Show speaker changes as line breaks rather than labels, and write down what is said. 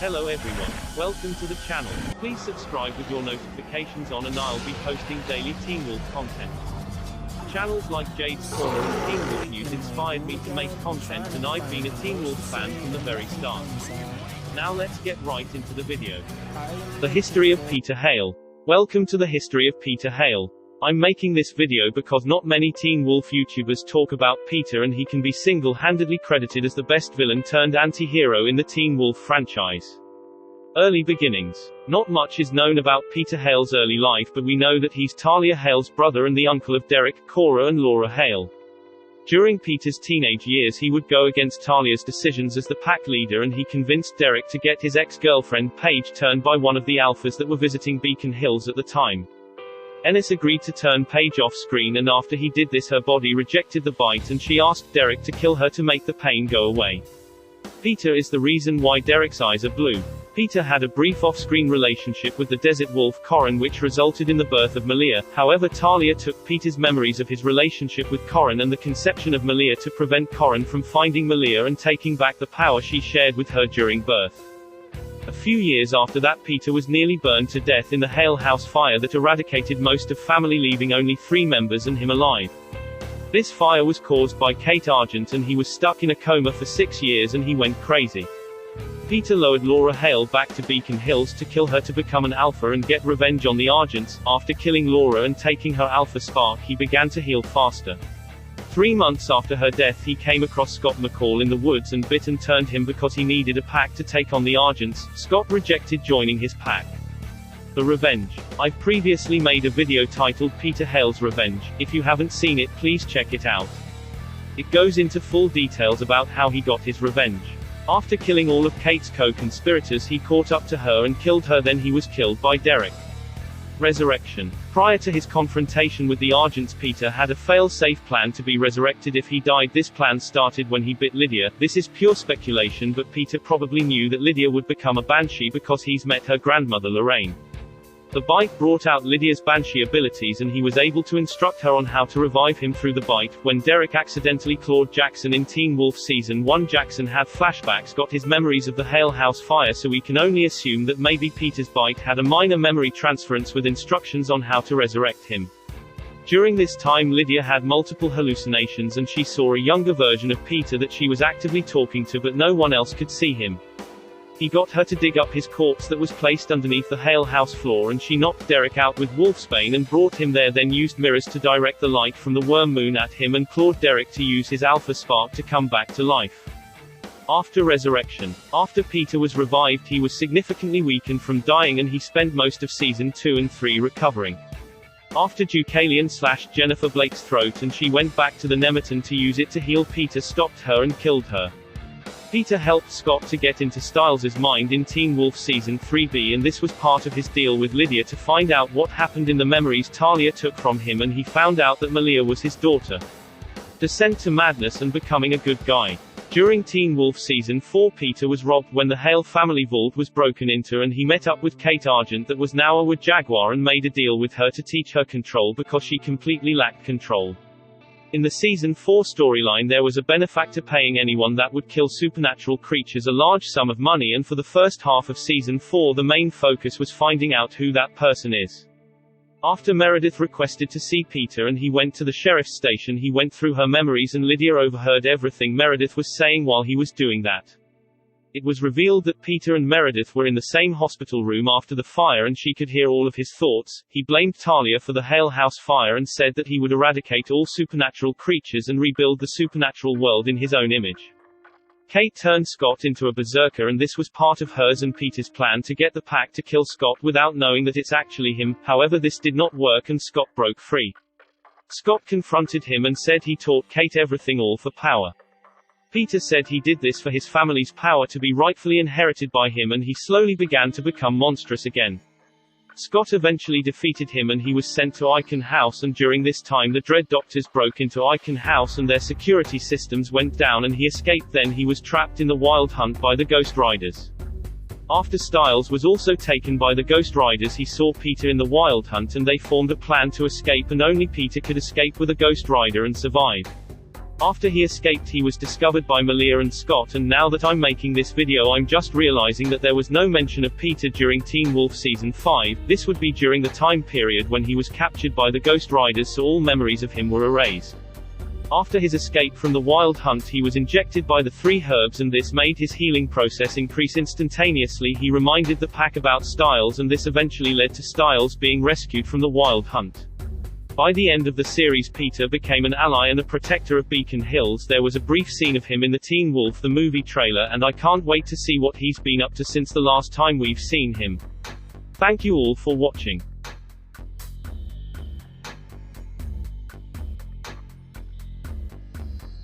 Hello everyone, welcome to the channel. Please subscribe with your notifications on and I'll be posting daily Teen Wolf content. Channels like Jade's Corner and Teen Wolf News inspired me to make content, and I've been a Teen Wolf fan from the very start. Now let's get right into the video. The history of Peter Hale. Welcome to the history of Peter Hale. I'm making this video because not many Teen Wolf YouTubers talk about Peter, and he can be single-handedly credited as the best villain turned anti-hero in the Teen Wolf franchise. Early beginnings. Not much is known about Peter Hale's early life, but we know that he's Talia Hale's brother and the uncle of Derek, Cora and Laura Hale. During Peter's teenage years he would go against Talia's decisions as the pack leader, and he convinced Derek to get his ex-girlfriend Paige turned by one of the alphas that were visiting Beacon Hills at the time. Ennis agreed to turn Paige off screen, and after he did this her body rejected the bite and she asked Derek to kill her to make the pain go away. Peter is the reason why Derek's eyes are blue. Peter had a brief off-screen relationship with the desert wolf Corin, which resulted in the birth of Malia. However, Talia took Peter's memories of his relationship with Corin and the conception of Malia to prevent Corin from finding Malia and taking back the power she shared with her during birth. A few years after that, Peter was nearly burned to death in the Hale house fire that eradicated most of family, leaving only 3 members and him alive. This fire was caused by Kate Argent, and he was stuck in a coma for 6 years and he went crazy. Peter lured Laura Hale back to Beacon Hills to kill her to become an alpha and get revenge on the Argents. After killing Laura and taking her alpha spark, he began to heal faster. 3 months after her death he came across Scott McCall in the woods and bit and turned him because he needed a pack to take on the Argents. Scott rejected joining his pack. The Revenge. I've previously made a video titled Peter Hale's Revenge. If you haven't seen it, please check it out. It goes into full details about how he got his revenge. After killing all of Kate's co-conspirators he caught up to her and killed her, then he was killed by Derek. Resurrection. Prior to his confrontation with the Argents, Peter had a fail-safe plan to be resurrected if he died. This plan started when he bit Lydia. This is pure speculation, but Peter probably knew that Lydia would become a Banshee because he's met her grandmother Lorraine. The bite brought out Lydia's Banshee abilities and he was able to instruct her on how to revive him through the bite. When Derek accidentally clawed Jackson in Teen Wolf Season 1, Jackson had flashbacks, got his memories of the Hale house fire, so we can only assume that maybe Peter's bite had a minor memory transference with instructions on how to resurrect him. During this time Lydia had multiple hallucinations and she saw a younger version of Peter that she was actively talking to, but no one else could see him. He got her to dig up his corpse that was placed underneath the Hale house floor, and she knocked Derek out with Wolfsbane and brought him there, then used mirrors to direct the light from the worm moon at him and clawed Derek to use his alpha spark to come back to life. After resurrection. After Peter was revived he was significantly weakened from dying, and he spent most of Season 2 and 3 recovering. After Deucalion slashed Jennifer Blake's throat and she went back to the Nemeton to use it to heal, Peter stopped her and killed her. Peter helped Scott to get into Styles' mind in Teen Wolf Season 3B, and this was part of his deal with Lydia to find out what happened in the memories Talia took from him, and he found out that Malia was his daughter. Descent to madness and becoming a good guy. During Teen Wolf Season 4 Peter was robbed when the Hale family vault was broken into, and he met up with Kate Argent that was now a Jaguar and made a deal with her to teach her control because she completely lacked control. In the Season 4 storyline there was a benefactor paying anyone that would kill supernatural creatures a large sum of money, and for the first half of Season 4 the main focus was finding out who that person is. After Meredith requested to see Peter and he went to the sheriff's station, he went through her memories and Lydia overheard everything Meredith was saying while he was doing that. It was revealed that Peter and Meredith were in the same hospital room after the fire and she could hear all of his thoughts. He blamed Talia for the Hale house fire and said that he would eradicate all supernatural creatures and rebuild the supernatural world in his own image. Kate turned Scott into a berserker, and this was part of hers and Peter's plan to get the pack to kill Scott without knowing that it's actually him. However, this did not work and Scott broke free. Scott confronted him and said he taught Kate everything, all for power. Peter said he did this for his family's power to be rightfully inherited by him, and he slowly began to become monstrous again. Scott eventually defeated him and he was sent to Icon House, and during this time the Dread Doctors broke into Icon House and their security systems went down and he escaped. Then he was trapped in the Wild Hunt by the Ghost Riders. After Styles was also taken by the Ghost Riders, he saw Peter in the Wild Hunt and they formed a plan to escape, and only Peter could escape with a Ghost Rider and survive. After he escaped, he was discovered by Malia and Scott, and now that I'm making this video I'm just realizing that there was no mention of Peter during Teen Wolf Season 5. This would be during the time period when he was captured by the Ghost Riders, so all memories of him were erased. After his escape from the Wild Hunt, he was injected by the 3 herbs, and this made his healing process increase instantaneously. He reminded the pack about Styles, and this eventually led to Styles being rescued from the Wild Hunt. By the end of the series, Peter became an ally and a protector of Beacon Hills. There was a brief scene of him in the Teen Wolf the movie trailer, and I can't wait to see what he's been up to since the last time we've seen him. Thank you all for watching.